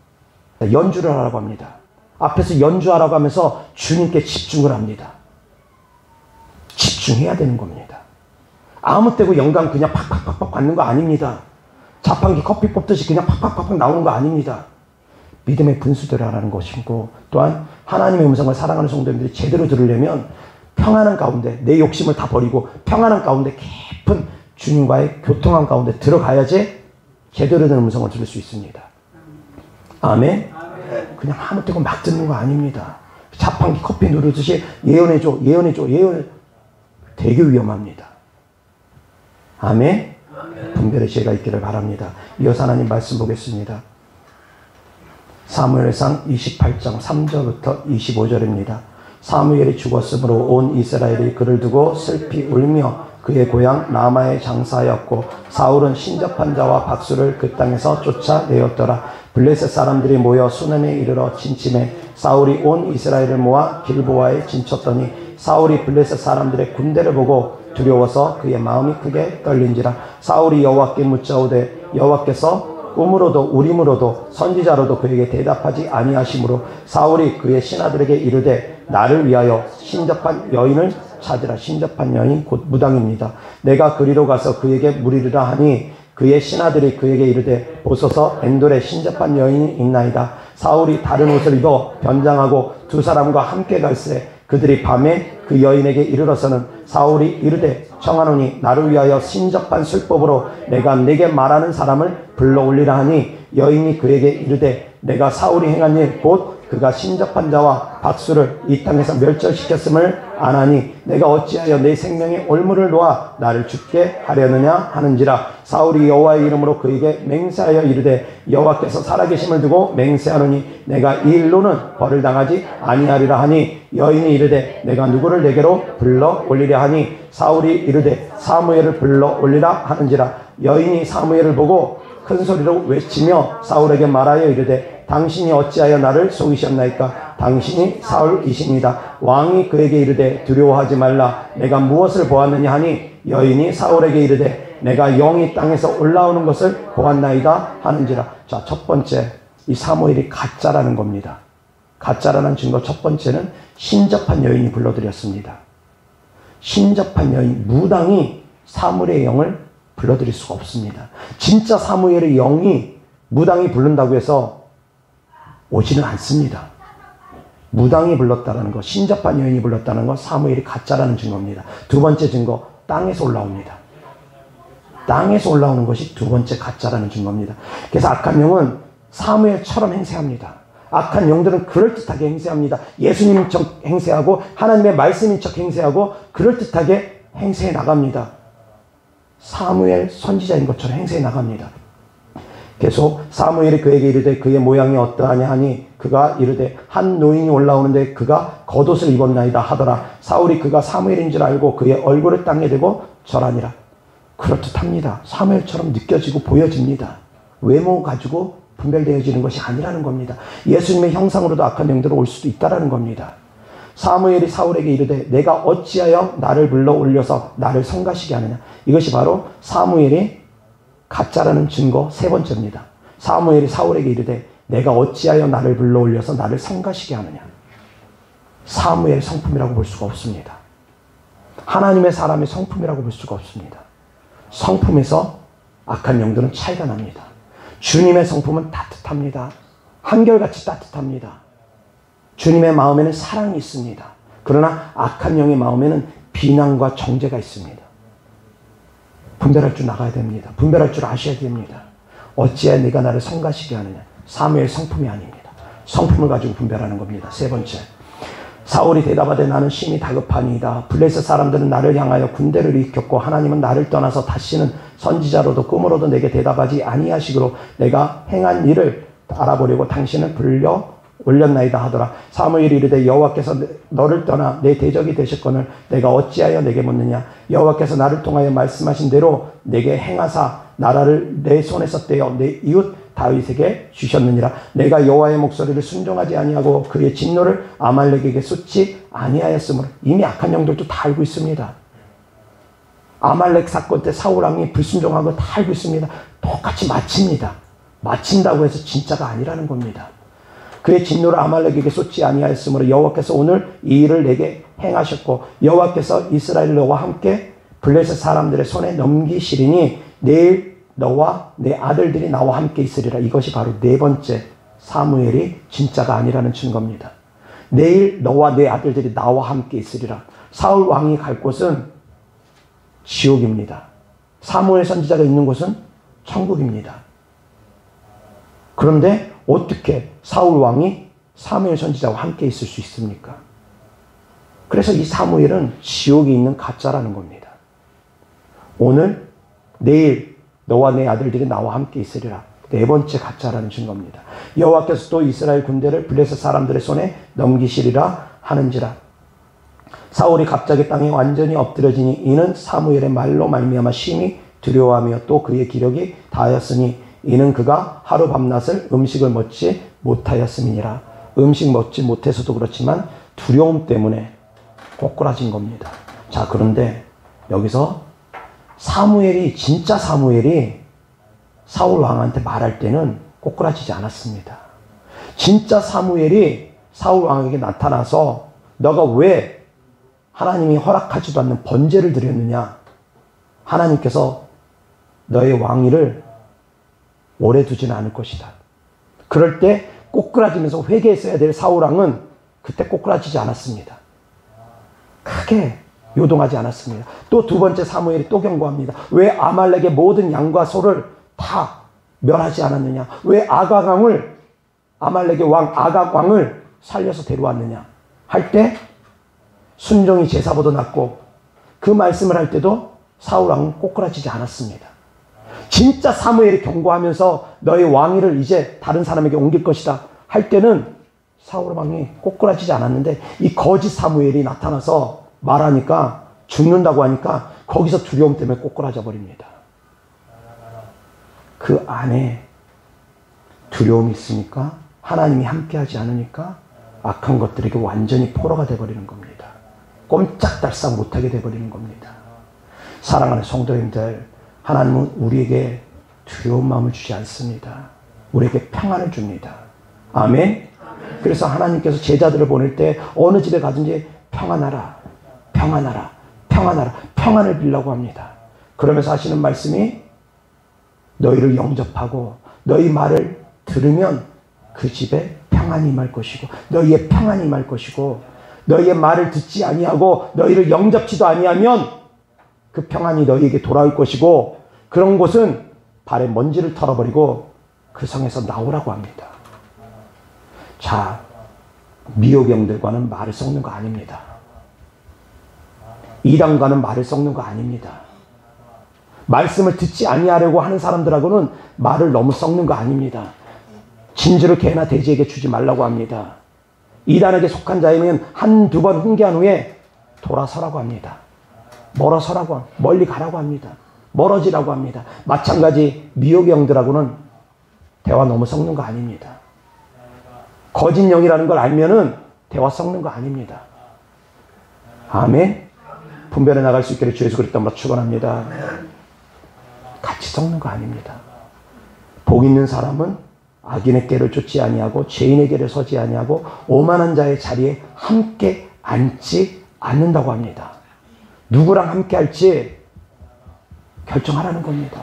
연주를 하라고 합니다. 앞에서 연주하라고 하면서 주님께 집중을 합니다. 집중해야 되는 겁니다. 아무 때고 영감 그냥 팍팍팍팍 받는 거 아닙니다. 자판기 커피 뽑듯이 그냥 팍팍팍팍 나오는 거 아닙니다. 믿음의 분수대로 하라는 것이고 또한 하나님의 음성을 사랑하는 성도님들이 제대로 들으려면 평안한 가운데 내 욕심을 다 버리고 평안한 가운데 깊은 주님과의 교통한 가운데 들어가야지 제대로 된 음성을 들을 수 있습니다. 아멘? 그냥 아무 때고 막 듣는 거 아닙니다. 자판기 커피 누르듯이 예언해줘 되게 위험합니다. 아멘? 분별의 지혜가 있기를 바랍니다. 이어서 하나님 말씀 보겠습니다. 사무엘상 28장 3절부터 25절입니다. 사무엘이 죽었으므로 온 이스라엘이 그를 두고 슬피 울며 그의 고향 라마에 장사하였고 사울은 신접한 자와 박수를 그 땅에서 쫓아내었더라. 블레셋 사람들이 모여 수넴에 이르러 진침해 사울이 온 이스라엘을 모아 길보아에 진쳤더니 사울이 블레셋 사람들의 군대를 보고 두려워서 그의 마음이 크게 떨린지라. 사울이 여호와께 묻자오되 여호와께서 꿈으로도 우림으로도 선지자로도 그에게 대답하지 아니하시므로 사울이 그의 신하들에게 이르되 나를 위하여 신접한 여인을 찾으라. 신접한 여인 곧 무당입니다. 내가 그리로 가서 그에게 물으리라 하니 그의 신하들이 그에게 이르되 보소서 엔돌에 신접한 여인이 있나이다. 사울이 다른 옷을 입어 변장하고 두 사람과 함께 갈새 그들이 밤에 그 여인에게 이르러서는 사울이 이르되 청하노니 나를 위하여 신접한 술법으로 내가 내게 말하는 사람을 불러올리라 하니 여인이 그에게 이르되 내가 사울이 행한 일 곧 그가 신접한 자와 박수를 이 땅에서 멸절시켰음을 아나니 내가 어찌하여 내 생명에 올무를 놓아 나를 죽게 하려느냐 하는지라. 사울이 여호와의 이름으로 그에게 맹세하여 이르되 여호와께서 살아계심을 두고 맹세하노니 내가 이 일로는 벌을 당하지 아니하리라 하니 여인이 이르되 내가 누구를 내게로 불러 올리려 하니 사울이 이르되 사무엘을 불러 올리라 하는지라. 여인이 사무엘을 보고 큰 소리로 외치며 사울에게 말하여 이르되 당신이 어찌하여 나를 속이셨나이까. 당신이 사울이십니다. 왕이 그에게 이르되 두려워하지 말라. 내가 무엇을 보았느냐 하니 여인이 사울에게 이르되 내가 영이 땅에서 올라오는 것을 보았나이다 하는지라. 자, 첫 번째 이 사무엘이 가짜라는 겁니다. 가짜라는 증거 첫 번째는 신접한 여인이 불러들였습니다. 신접한 여인, 무당이 사무엘의 영을 불러들일 수가 없습니다. 진짜 사무엘의 영이 무당이 부른다고 해서 오지는 않습니다. 무당이 불렀다는 것, 신접한 여인이 불렀다는 것, 사무엘이 가짜라는 증거입니다. 두 번째 증거, 땅에서 올라옵니다. 땅에서 올라오는 것이 두 번째 가짜라는 증거입니다. 그래서 악한 영은 사무엘처럼 행세합니다. 악한 영들은 그럴듯하게 행세합니다. 예수님인 척 행세하고 하나님의 말씀인 척 행세하고 그럴듯하게 행세해 나갑니다. 사무엘 선지자인 것처럼 행세해 나갑니다. 계속 사무엘이 그에게 이르되 그의 모양이 어떠하냐 하니 그가 이르되 한 노인이 올라오는데 그가 겉옷을 입었나이다 하더라. 사울이 그가 사무엘인 줄 알고 그의 얼굴을 땅에 대고 절하니라. 그럴듯합니다. 사무엘처럼 느껴지고 보여집니다. 외모 가지고 분별되어지는 것이 아니라는 겁니다. 예수님의 형상으로도 악한 영들은 올 수도 있다는 겁니다. 사무엘이 사울에게 이르되 내가 어찌하여 나를 불러 올려서 나를 성가시게 하느냐. 이것이 바로 사무엘이 가짜라는 증거 세 번째입니다. 사무엘이 사울에게 이르되 내가 어찌하여 나를 불러 올려서 나를 성가시게 하느냐. 사무엘의 성품이라고 볼 수가 없습니다. 하나님의 사람의 성품이라고 볼 수가 없습니다. 성품에서 악한 영들은 차이가 납니다. 주님의 성품은 따뜻합니다. 한결같이 따뜻합니다. 주님의 마음에는 사랑이 있습니다. 그러나 악한 영의 마음에는 비난과 정죄가 있습니다. 분별할 줄 나가야 됩니다. 분별할 줄 아셔야 됩니다. 어찌하여 네가 나를 성가시게 하느냐. 사무엘 성품이 아닙니다. 성품을 가지고 분별하는 겁니다. 세 번째, 사울이 대답하되 나는 심히 다급하니이다. 블레셋 사람들은 나를 향하여 군대를 일으켰고 하나님은 나를 떠나서 다시는 선지자로도 꿈으로도 내게 대답하지 아니하시기로 내가 행한 일을 알아보려고 당신을 불러 올렸나이다 하더라. 사무엘이 이르되 여호와께서 너를 떠나 내 대적이 되셨거늘 내가 어찌하여 내게 묻느냐. 여호와께서 나를 통하여 말씀하신 대로 내게 행하사 나라를 내 손에서 떼어 내 이웃 다윗에게 주셨느니라. 내가 여호와의 목소리를 순종하지 아니하고 그의 진노를 아말렉에게 쏟지 아니하였으므로. 이미 악한 영들도 다 알고 있습니다. 아말렉 사건 때 사울 왕이 불순종한 거 다 알고 있습니다. 똑같이 마칩니다. 마친다고 해서 진짜가 아니라는 겁니다. 그의 진노를 아말렉에게 쏟지 아니하였으므로 여호와께서 오늘 이 일을 내게 행하셨고 여호와께서 이스라엘 너와 함께 블레셋 사람들의 손에 넘기시리니 내일 너와 내 아들들이 나와 함께 있으리라. 이것이 바로 네 번째 사무엘이 진짜가 아니라는 증거입니다. 내일 너와 내 아들들이 나와 함께 있으리라. 사울 왕이 갈 곳은 지옥입니다. 사무엘 선지자가 있는 곳은 천국입니다. 그런데 어떻게 사울 왕이 사무엘 선지자와 함께 있을 수 있습니까? 그래서 이 사무엘은 지옥에 있는 가짜라는 겁니다. 오늘, 내일 너와 내 아들들이 나와 함께 있으리라. 네 번째 가짜라는 증거입니다. 여호와께서 또 이스라엘 군대를 블레셋 사람들의 손에 넘기시리라 하는지라. 사울이 갑자기 땅에 완전히 엎드려지니 이는 사무엘의 말로 말미암아 심히 두려워하며 또 그의 기력이 다하였으니 이는 그가 하루 밤낮을 음식을 먹지 못하였음이니라. 음식 먹지 못해서도 그렇지만 두려움 때문에 꼬꾸라진 겁니다. 자, 그런데 여기서 사무엘이, 진짜 사무엘이 사울 왕한테 말할 때는 꼬꾸라지지 않았습니다. 진짜 사무엘이 사울 왕에게 나타나서 너가 왜 하나님이 허락하지도 않는 번제를 드렸느냐. 하나님께서 너의 왕위를 오래 두지는 않을 것이다. 그럴 때 꼬꾸라지면서 회개했어야 될 사울 왕은 그때 꼬꾸라지지 않았습니다. 크게 요동하지 않았습니다. 또 두 번째 사무엘이 또 경고합니다. 왜 아말렉의 모든 양과 소를 다 멸하지 않았느냐. 왜 아각왕을, 아말렉의 왕 아각왕을 살려서 데려왔느냐 할 때 순종이 제사보다 낫고 그 말씀을 할 때도 사울 왕은 꼬꾸라지지 않았습니다. 진짜 사무엘이 경고하면서 너의 왕위를 이제 다른 사람에게 옮길 것이다 할 때는 사울 왕이 꼬꾸라지지 않았는데 이 거짓 사무엘이 나타나서 말하니까, 죽는다고 하니까 거기서 두려움 때문에 꼬꾸라져 버립니다. 그 안에 두려움이 있으니까, 하나님이 함께하지 않으니까 악한 것들에게 완전히 포로가 되어버리는 겁니다. 꼼짝달싹 못하게 되어버리는 겁니다. 사랑하는 성도님들, 하나님은 우리에게 두려운 마음을 주지 않습니다. 우리에게 평안을 줍니다. 아멘? 그래서 하나님께서 제자들을 보낼 때 어느 집에 가든지 평안하라, 평안하라, 평안하라, 평안을 빌라고 합니다. 그러면서 하시는 말씀이 너희를 영접하고 너희 말을 들으면 그 집에 평안이 임할 것이고 너희의 평안이 임할 것이고 너희의 말을 듣지 아니하고 너희를 영접지도 아니하면 그 평안이 너희에게 돌아올 것이고 그런 곳은 발에 먼지를 털어버리고 그 성에서 나오라고 합니다. 자, 미혹영들과는 말을 섞는 거 아닙니다. 이단과는 말을 섞는 거 아닙니다. 말씀을 듣지 아니하려고 하는 사람들하고는 말을 너무 섞는 거 아닙니다. 진주를 개나 돼지에게 주지 말라고 합니다. 이단에게 속한 자이면 한두 번 훈계한 후에 돌아서라고 합니다. 멀어서라고, 멀리 가라고 합니다. 멀어지라고 합니다. 마찬가지 미혹영들하고는 대화 너무 섞는 거 아닙니다. 거짓 영이라는 걸 알면은 대화 섞는 거 아닙니다. 아멘. 분별해 나갈 수 있기를 주 예수 그리스도로 축원합니다. 같이 섞는 거 아닙니다. 복 있는 사람은 악인의 꾀를 쫓지 아니하고 죄인의 길을 서지 아니하고 오만한 자의 자리에 함께 앉지 않는다고 합니다. 누구랑 함께 할지 결정하라는 겁니다.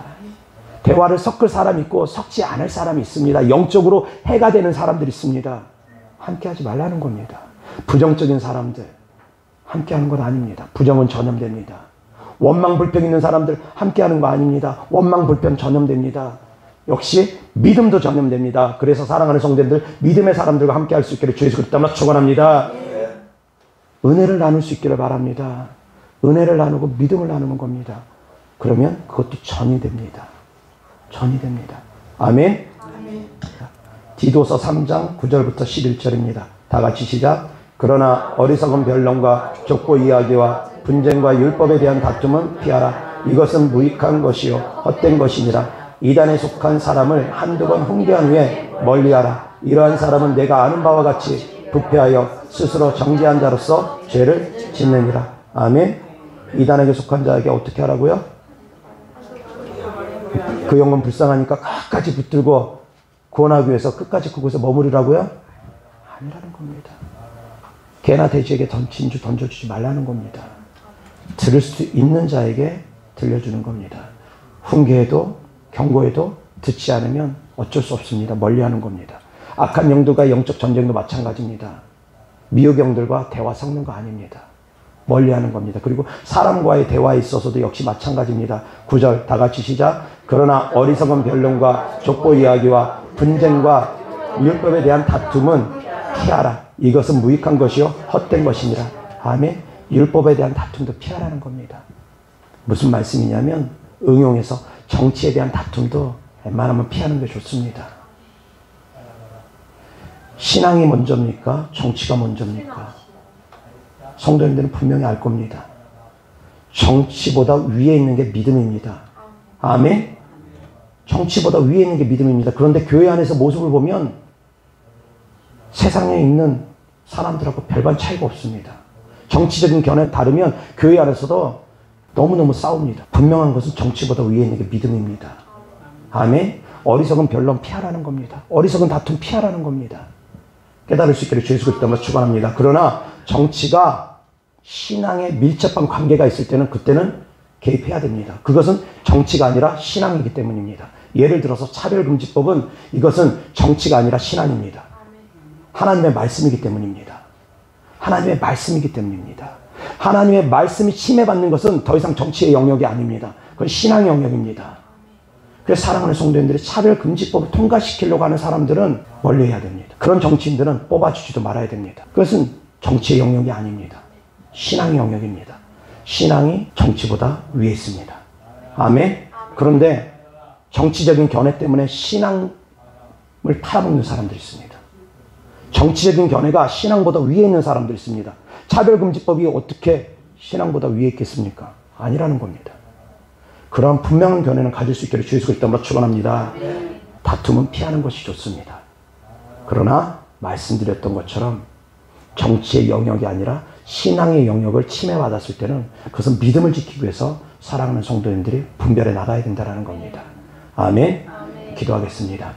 대화를 섞을 사람이 있고 섞지 않을 사람이 있습니다. 영적으로 해가 되는 사람들이 있습니다. 함께 하지 말라는 겁니다. 부정적인 사람들, 함께하는 건 아닙니다. 부정은 전염됩니다. 원망 불평 있는 사람들 함께하는 거 아닙니다. 원망 불평 전염됩니다. 역시 믿음도 전염됩니다. 그래서 사랑하는 성도들 믿음의 사람들과 함께할 수 있기를 주 예수 그리스도 이름으로 축원합니다. 은혜를 나눌 수 있기를 바랍니다. 은혜를 나누고 믿음을 나누는 겁니다. 그러면 그것도 전이 됩니다. 전이 됩니다. 아멘. 디도서 3장 9절부터 11절입니다. 다 같이 시작. 그러나 어리석은 변론과 족보 이야기와 분쟁과 율법에 대한 다툼은 피하라. 이것은 무익한 것이요 헛된 것이니라. 이단에 속한 사람을 한두 번 훈계한 후에 멀리하라. 이러한 사람은 내가 아는 바와 같이 부패하여 스스로 정죄한 자로서 죄를 짓느니라. 아멘. 이단에게 속한 자에게 어떻게 하라고요? 그 영혼 불쌍하니까 끝까지 붙들고 구원하기 위해서 끝까지 그곳에 머무르라고요? 아니라는 겁니다. 개나 돼지에게 진주 던져주지 말라는 겁니다. 들을 수 있는 자에게 들려주는 겁니다. 훈계해도 경고해도 듣지 않으면 어쩔 수 없습니다. 멀리하는 겁니다. 악한 영들과 영적 전쟁도 마찬가지입니다. 미혹 영들과 대화 섞는 거 아닙니다. 멀리하는 겁니다. 그리고 사람과의 대화에 있어서도 역시 마찬가지입니다. 9절 다 같이 시작. 그러나 어리석은 변론과 족보 이야기와 분쟁과 율법에 대한 다툼은 피하라. 이것은 무익한 것이요 헛된 것이니라. 아멘. 율법에 대한 다툼도 피하라는 겁니다. 무슨 말씀이냐면 응용해서 정치에 대한 다툼도 웬만하면 피하는 게 좋습니다. 신앙이 먼저입니까? 정치가 먼저입니까? 성도님들은 분명히 알 겁니다. 정치보다 위에 있는 게 믿음입니다. 아멘? 정치보다 위에 있는 게 믿음입니다. 그런데 교회 안에서 모습을 보면 세상에 있는 사람들하고 별반 차이가 없습니다. 정치적인 견해 다르면 교회 안에서도 너무너무 싸웁니다. 분명한 것은 정치보다 위에 있는 게 믿음입니다. 아멘? 어리석은 변론 피하라는 겁니다. 어리석은 다툼 피하라는 겁니다. 깨달을 수 있기를 주 예수 그리스도 이름으로 축원합니다. 그러나 정치가 신앙에 밀접한 관계가 있을 때는 그때는 개입해야 됩니다. 그것은 정치가 아니라 신앙이기 때문입니다. 예를 들어서 차별금지법은 이것은 정치가 아니라 신앙입니다. 하나님의 말씀이기 때문입니다. 하나님의 말씀이기 때문입니다. 하나님의 말씀이 침해받는 것은 더 이상 정치의 영역이 아닙니다. 그건 신앙의 영역입니다. 그래서 사랑하는 성도님들이 차별금지법을 통과시키려고 하는 사람들은 멀리해야 됩니다. 그런 정치인들은 뽑아주지도 말아야 됩니다. 그것은 정치의 영역이 아닙니다. 신앙의 영역입니다. 신앙이 정치보다 위에 있습니다. 아멘. 그런데 정치적인 견해 때문에 신앙을 팔아먹는 사람들이 있습니다. 정치적인 견해가 신앙보다 위에 있는 사람들이 있습니다. 차별금지법이 어떻게 신앙보다 위에 있겠습니까? 아니라는 겁니다. 그런 분명한 견해는 가질 수 있기를 주 예수 그리스도 이름으로 축원합니다. 다툼은 피하는 것이 좋습니다. 그러나 말씀드렸던 것처럼 정치의 영역이 아니라 신앙의 영역을 침해받았을 때는 그것은 믿음을 지키기 위해서 사랑하는 성도님들이 분별해 나가야 된다는 겁니다. 아멘. 기도하겠습니다.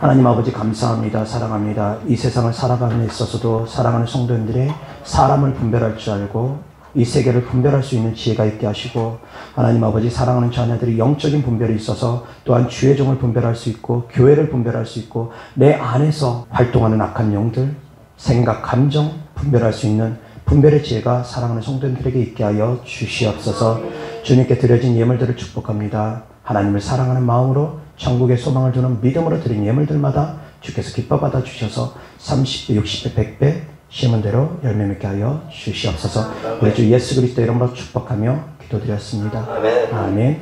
하나님 아버지 감사합니다. 사랑합니다. 이 세상을 살아가는 데 있어서도 사랑하는 성도님들이 사람을 분별할 줄 알고 이 세계를 분별할 수 있는 지혜가 있게 하시고, 하나님 아버지 사랑하는 자녀들이 영적인 분별이 있어서 또한 주의 종을 분별할 수 있고 교회를 분별할 수 있고 내 안에서 활동하는 악한 영들, 생각, 감정 분별할 수 있는 분별의 지혜가 사랑하는 성도님들에게 있게 하여 주시옵소서. 주님께 드려진 예물들을 축복합니다. 하나님을 사랑하는 마음으로 천국의 소망을 두는 믿음으로 드린 예물들마다 주께서 기뻐 받아 주셔서 30배, 60배, 100배 심은 대로 열매 맺게 하여 주시옵소서. 우리 주 예수 그리스도 이름으로 축복하며 기도드렸습니다. 아멘.